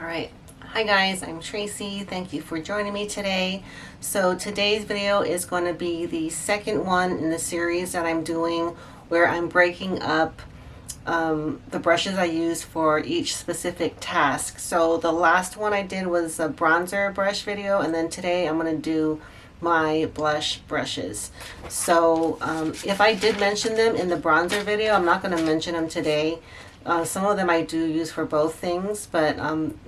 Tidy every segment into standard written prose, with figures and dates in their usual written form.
Alright, hi guys, I'm Tracy. Thank you for joining me today. So today's video is going to be the second one in the series that I'm doing where I'm breaking up the brushes I use for each specific task. So the last one I did was a bronzer brush video, and then today I'm going to do my blush brushes. So if I did mention them in the bronzer video, I'm not going to mention them today. Some of them I do use for both things, but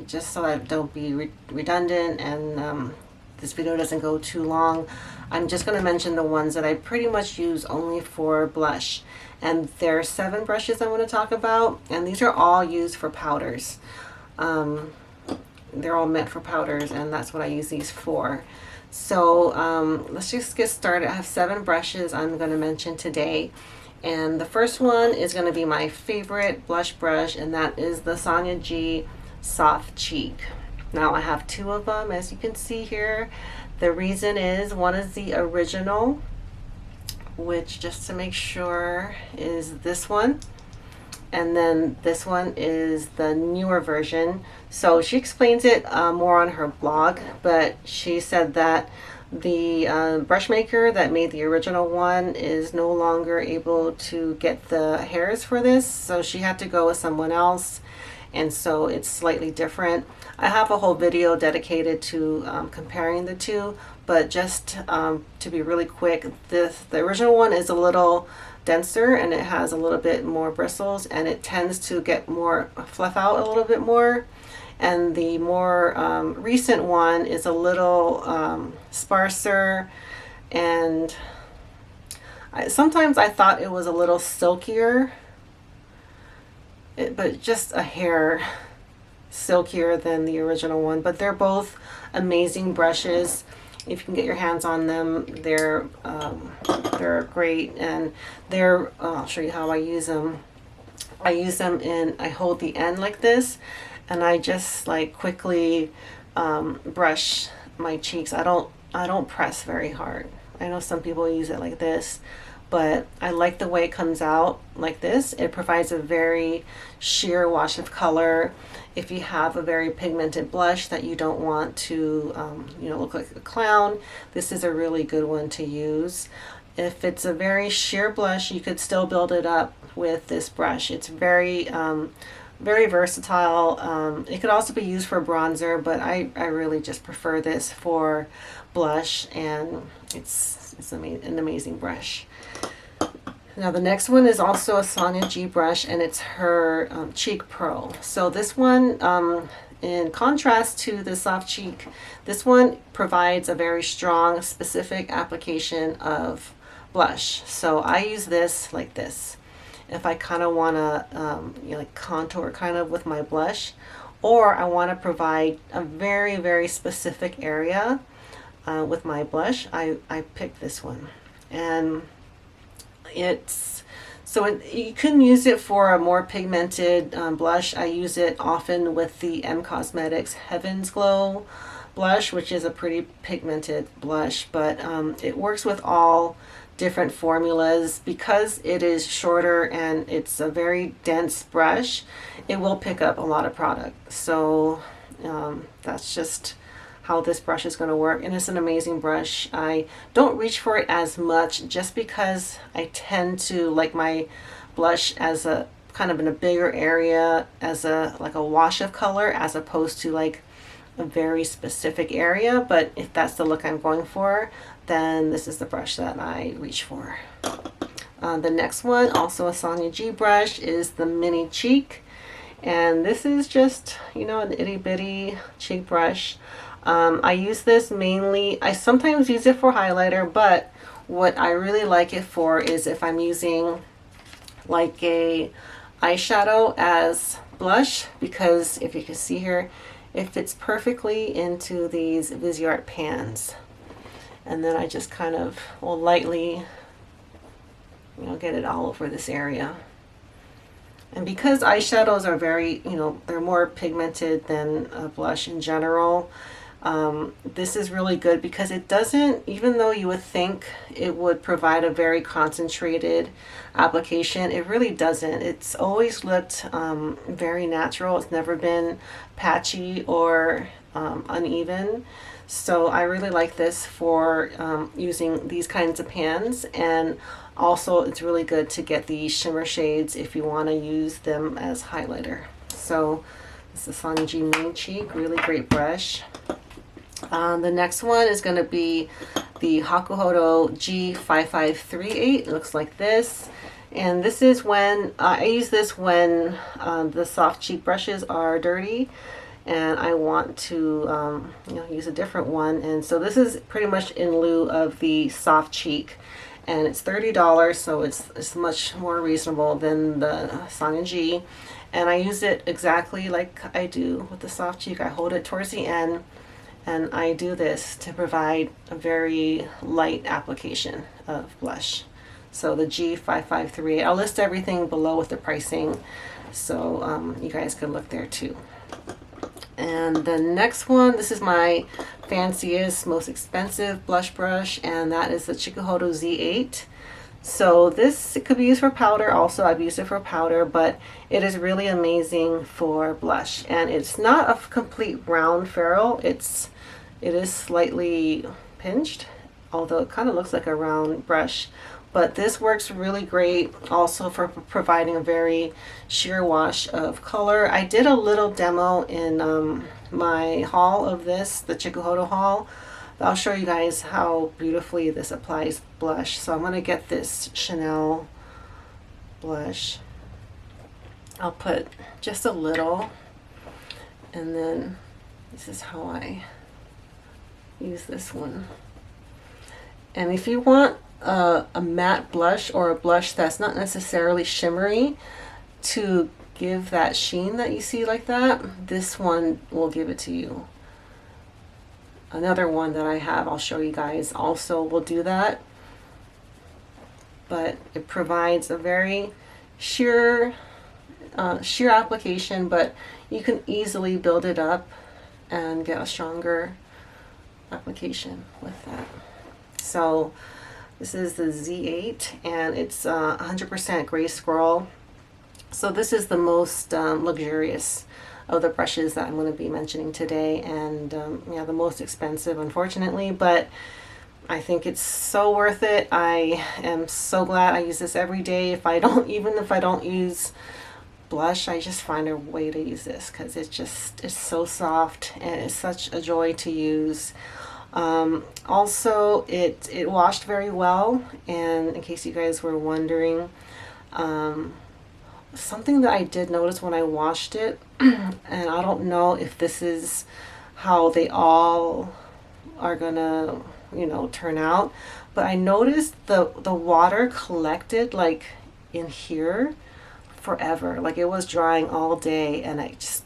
just so I don't be redundant and this video doesn't go too long, I'm just going to mention the ones that I pretty much use only for blush. And there are 7 brushes I want to talk about, and these are all used for powders. They're all meant for powders, and that's what I use these for. So let's just get started. I have 7 brushes I'm going to mention today. And the first one is going to be my favorite blush brush, and that is the Sonia G Soft Cheek. Now I have 2 of them, as you can see here. The reason is, one is the original, which, just to make sure, is this one. And then this one is the newer version. So she explains it more on her blog, but she said that the brush maker that made the original one is no longer able to get the hairs for this, so she had to go with someone else, and so it's slightly different. I have a whole video dedicated to comparing the two, but just to be really quick, the original one is a little denser and it has a little bit more bristles, and it tends to get more fluff out a little bit more. And the more recent one is a little sparser, and sometimes I thought it was a little silkier, but just a hair silkier than the original one. But they're both amazing brushes. If you can get your hands on them, they're great, and I'll show you how I use them. I use them I hold the end like this, and I just like quickly brush my cheeks. I don't press very hard. I know some people use it like this, but I like the way it comes out like this. It provides a very sheer wash of color. If you have a very pigmented blush that you don't want to look like a clown, this is a really good one to use. If it's a very sheer blush, you could still build it up with this brush. It's very versatile. It could also be used for bronzer, but I really just prefer this for blush, and it's an amazing brush. Now the next one is also a Sonia G brush, and it's her Cheek Pro. So this one, in contrast to the Soft Cheek, this one provides a very strong, specific application of blush. So I use this like this if I kind of want to like contour kind of with my blush, or I want to provide a very, very specific area with my blush. I picked this one, and you can use it for a more pigmented blush. I use it often with the M Cosmetics Heaven's Glow blush, which is a pretty pigmented blush, but it works with all different formulas. Because it is shorter and it's a very dense brush, it will pick up a lot of product. So that's just how this brush is going to work, and it's an amazing brush. I don't reach for it as much just because I tend to like my blush as a kind of in a bigger area, as like a wash of color, as opposed to like a very specific area. But if that's the look I'm going for, then this is the brush that I reach for. The next one, also a Sonia G brush, is the Mini Cheek, and this is just an itty bitty cheek brush. I use this mainly, I sometimes use it for highlighter, but what I really like it for is if I'm using like a eyeshadow as blush, because if you can see here, it fits perfectly into these Viseart pans. And then I just kind of will lightly get it all over this area. And because eyeshadows are very, they're more pigmented than a blush in general, This is really good because it doesn't, even though you would think it would provide a very concentrated application, it really doesn't. It's always looked very natural. It's never been patchy or uneven. So I really like this for using these kinds of pans, and also it's really good to get the shimmer shades if you want to use them as highlighter. So this is Sonia G Main Cheek, really great brush. The next one is going to be the Hakuhodo G5538. It looks like this. And this is when, I use this when the soft cheek brushes are dirty and I want to use a different one. And so this is pretty much in lieu of the soft cheek. And it's $30, so it's much more reasonable than the Sonia G. And I use it exactly like I do with the soft cheek. I hold it towards the end, and I do this to provide a very light application of blush. So the G5538, I'll list everything below with the pricing, so you guys can look there too. And the next one, this is my fanciest, most expensive blush brush, and that is the Chikuhodo Z8. So this, it could be used for powder also. I've used it for powder, but it is really amazing for blush. And it's not a complete round ferrule. It is slightly pinched, although it kind of looks like a round brush. But this works really great also for providing a very sheer wash of color. I did a little demo in my haul of this, the Chikuhodo haul. I'll show you guys how beautifully this applies blush. So I'm going to get this Chanel blush. I'll put just a little, and then this is how I use this one. And if you want a matte blush or a blush that's not necessarily shimmery to give that sheen that you see like that, this one will give it to you. Another one that I have, I'll show you guys, also will do that. But it provides a very sheer application, but you can easily build it up and get a stronger application with that. So this is the Z8, and it's 100% gray squirrel. So this is the most luxurious of the brushes that I'm going to be mentioning today, and yeah, the most expensive, unfortunately, but I think it's so worth it. I am so glad I use this every day. Even if I don't use blush, I just find a way to use this because it's so soft and it's such a joy to use. Also, it washed very well, and in case you guys were wondering, something that I did notice when I washed it, and I don't know if this is how they all are gonna, turn out, but I noticed the water collected like in here forever. Like it was drying all day, and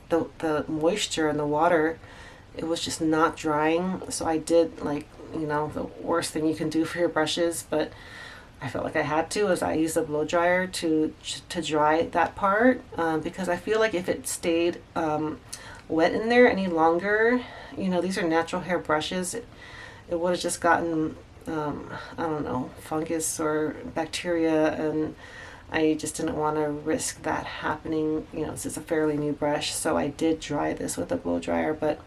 the moisture in the water, it was just not drying. So I did the worst thing you can do for your brushes, but I felt like I had to, is I used a blow dryer to dry that part, because I feel like if it stayed wet in there any longer, these are natural hair brushes, it would have just gotten I don't know, fungus or bacteria, and I just didn't want to risk that happening. This is a fairly new brush, so I did dry this with a blow dryer, but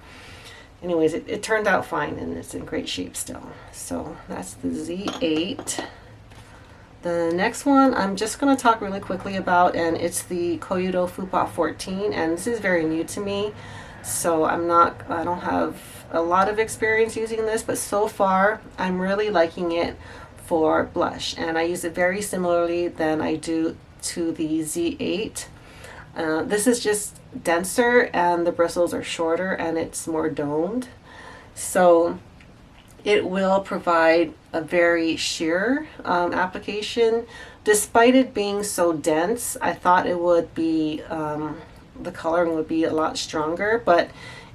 anyways, it turned out fine, and it's in great shape still. So that's the Z8. The next one I'm just going to talk really quickly about, and it's the Koyudo Fupa 14, and this is very new to me, so I don't have a lot of experience using this, but so far I'm really liking it for blush, and I use it very similarly than I do to the Z8. This is just denser, and the bristles are shorter, and it's more domed, so it will provide a very sheer application. Despite it being so dense, I thought it would be, the coloring would be a lot stronger, but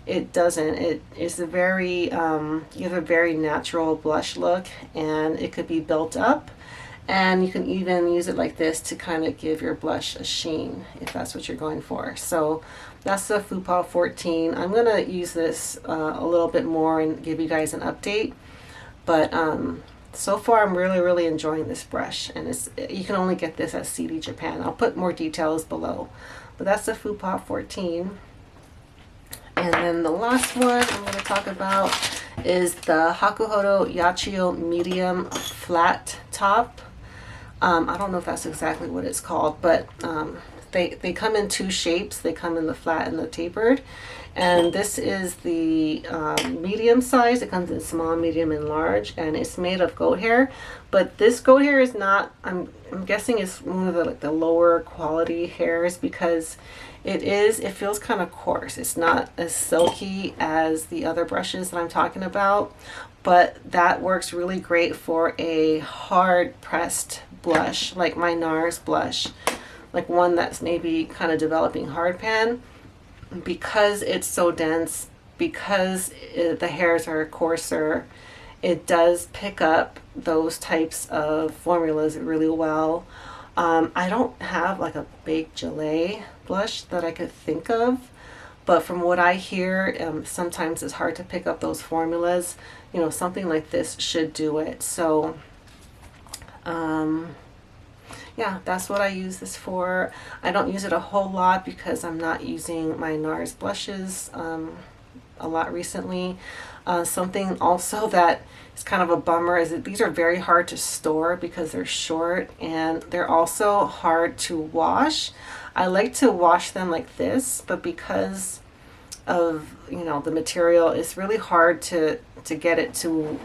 it doesn't. It is you have a very natural blush look, and it could be built up, and you can even use it like this to kind of give your blush a sheen if that's what you're going for. So That's the Fupa 14. I'm going to use this a little bit more and give you guys an update. But so far I'm really enjoying this brush. And you can only get this at CD Japan. I'll put more details below. But that's the Fupa 14. And then the last one I'm going to talk about is the Hakuhodo Yachiyo medium flat top. I don't know if that's exactly what it's called, but they come in two shapes. They come in the flat and the tapered. And this is the medium size. It comes in small, medium, and large, and it's made of goat hair. But this goat hair is not, I'm guessing it's one of the lower quality hairs, because it feels kind of coarse. It's not as silky as the other brushes that I'm talking about, but that works really great for a hard pressed blush, like my NARS blush, like one that's maybe kind of developing hard pan. Because it's so dense, because the hairs are coarser, it does pick up those types of formulas really well. I don't have like a big gelée blush that I could think of, but from what I hear, sometimes it's hard to pick up those formulas. You know, something like this should do it. So yeah, that's what I use this for. I don't use it a whole lot because I'm not using my NARS blushes a lot recently. Something also that is kind of a bummer is that these are very hard to store because they're short, and they're also hard to wash. I like to wash them like this, but because of, you know, the material, it's really hard to get it to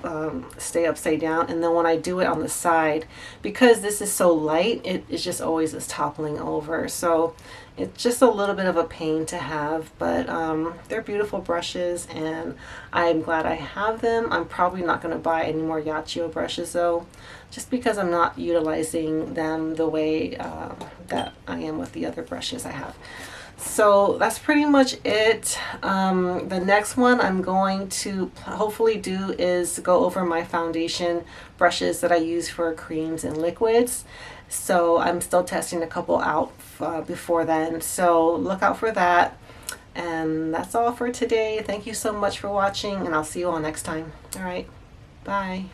stay upside down. And then when I do it on the side, because this is so light, it just always is toppling over. So it's just a little bit of a pain to have, but they're beautiful brushes and I'm glad I have them. I'm probably not going to buy any more Yachiyo brushes though, just because I'm not utilizing them the way that I am with the other brushes I have. So that's pretty much it. The next one I'm going to hopefully do is go over my foundation brushes that I use for creams and liquids. So I'm still testing a couple out before then. So look out for that. And that's all for today. Thank you so much for watching, and I'll see you all next time. All right. Bye.